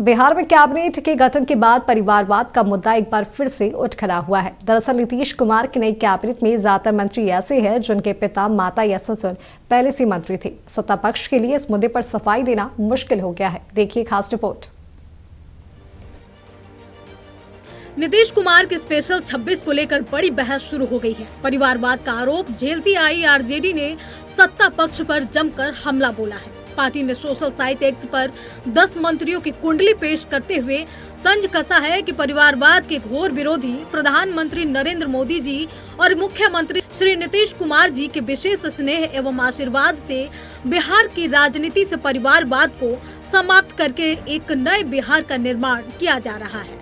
बिहार में कैबिनेट के गठन के बाद परिवारवाद का मुद्दा एक बार फिर से उठ खड़ा हुआ है। दरअसल नीतीश कुमार की नई कैबिनेट में ज्यादातर मंत्री ऐसे हैं जिनके पिता, माता या ससुर पहले से मंत्री थे। सत्ता पक्ष के लिए इस मुद्दे पर सफाई देना मुश्किल हो गया है। देखिए खास रिपोर्ट। नीतीश कुमार के स्पेशल 26 को लेकर बड़ी बहस शुरू हो गई है। परिवारवाद का आरोप झेलती आई आरजेडी ने सत्ता पक्ष पर जमकर हमला बोला है। पार्टी ने सोशल साइट एक्स पर 10 मंत्रियों की कुंडली पेश करते हुए तंज कसा है कि परिवारवाद के घोर विरोधी प्रधानमंत्री नरेंद्र मोदी जी और मुख्यमंत्री श्री नीतीश कुमार जी के विशेष स्नेह एवं आशीर्वाद से बिहार की राजनीति से परिवारवाद को समाप्त करके एक नए बिहार का निर्माण किया जा रहा है।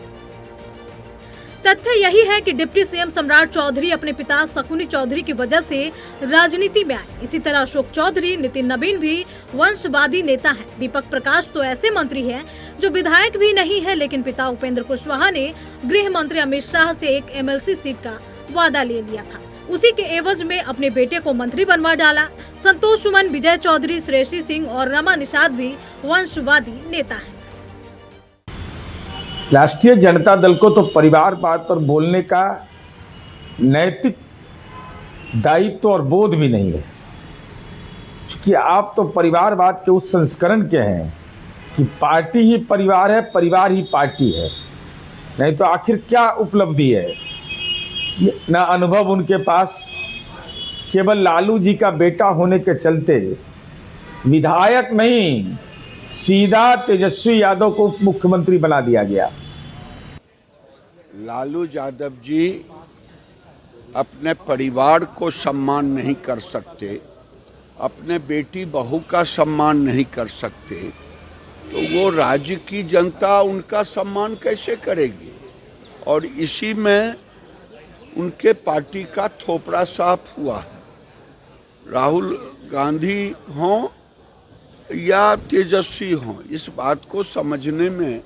तथ्य यही है कि डिप्टी सीएम सम्राट चौधरी अपने पिता शकुनी चौधरी की वजह से राजनीति में आए। इसी तरह अशोक चौधरी, नितिन नवीन भी वंशवादी नेता हैं। दीपक प्रकाश तो ऐसे मंत्री हैं जो विधायक भी नहीं है, लेकिन पिता उपेंद्र कुशवाहा ने गृह मंत्री अमित शाह से एक एमएलसी सीट का वादा ले लिया था। उसी के एवज में अपने बेटे को मंत्री बनवा डाला। संतोष सुमन, विजय चौधरी, श्रेयसी सिंह और रमा निषाद भी वंशवादी नेता है। राष्ट्रीय जनता दल को तो परिवारवाद पर बोलने का नैतिक दायित्व और बोध भी नहीं है, क्योंकि आप तो परिवारवाद के उस संस्करण के हैं कि पार्टी ही परिवार है, परिवार ही पार्टी है। नहीं तो आखिर क्या उपलब्धि है? ना अनुभव उनके पास, केवल लालू जी का बेटा होने के चलते विधायक नहीं, सीधा तेजस्वी यादव को उप मुख्यमंत्री बना दिया गया। लालू यादव जी अपने परिवार को सम्मान नहीं कर सकते, अपने बेटी बहू का सम्मान नहीं कर सकते, तो वो राज्य की जनता उनका सम्मान कैसे करेगी? और इसी में उनके पार्टी का थोपड़ा साफ हुआ है। राहुल गांधी हों या तेजस्वी हों, इस बात को समझने में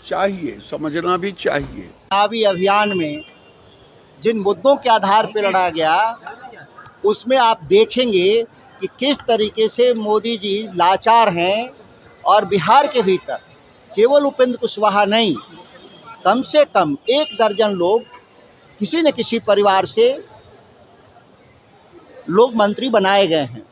चाहिए, समझना भी चाहिए। चुनावी अभियान में जिन मुद्दों के आधार पर लड़ा गया, उसमें आप देखेंगे कि किस तरीके से मोदी जी लाचार हैं और बिहार के भीतर केवल उपेंद्र कुशवाहा नहीं, कम से कम 1 दर्जन लोग किसी न किसी परिवार से लोग मंत्री बनाए गए हैं।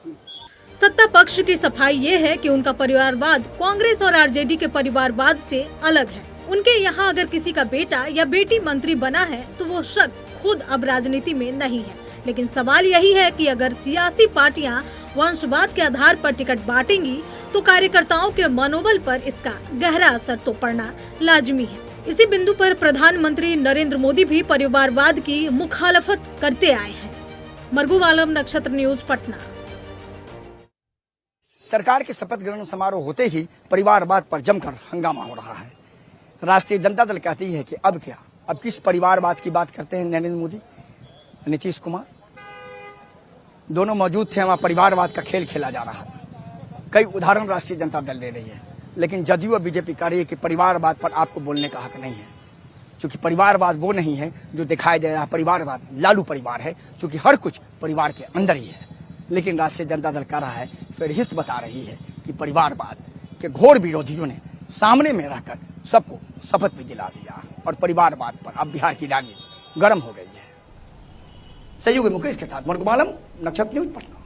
सत्ता पक्ष की सफाई ये है कि उनका परिवारवाद कांग्रेस और आरजेडी के परिवारवाद से अलग है। उनके यहाँ अगर किसी का बेटा या बेटी मंत्री बना है तो वो शख्स खुद अब राजनीति में नहीं है। लेकिन सवाल यही है कि अगर सियासी पार्टियां वंशवाद के आधार पर टिकट बांटेंगी तो कार्यकर्ताओं के मनोबल पर इसका गहरा असर तो पड़ना लाजमी है। इसी बिंदु पर प्रधानमंत्री नरेंद्र मोदी भी परिवारवाद की मुखालफत करते आए हैं। मरगूब आलम, नक्षत्र न्यूज, पटना। सरकार के शपथ ग्रहण समारोह होते ही परिवारवाद पर जमकर हंगामा हो रहा है। राष्ट्रीय जनता दल कहती है कि अब क्या, अब किस परिवारवाद की बात करते हैं नरेंद्र मोदी, नीतीश कुमार दोनों मौजूद थे, वहां परिवारवाद का खेल खेला जा रहा था। कई उदाहरण राष्ट्रीय जनता दल दे रही है, लेकिन जदयू और बीजेपी कह रही है कि परिवारवाद पर आपको बोलने का हक नहीं है, क्योंकि परिवारवाद वो नहीं है जो दिखाई दे रहा है। परिवारवाद लालू परिवार है, क्योंकि हर कुछ परिवार के अंदर ही है। लेकिन राष्ट्रीय जनता दल कह रहा है, फहरिस्त बता रही है कि परिवारवाद के घोर विरोधियों ने सामने में रहकर सबको शपथ भी दिला दिया और परिवारवाद पर अब बिहार की राजनीति गर्म हो गई है। सहयोगी मुकेश के साथ मरगूब आलम, नक्षत्र न्यूज, पटना।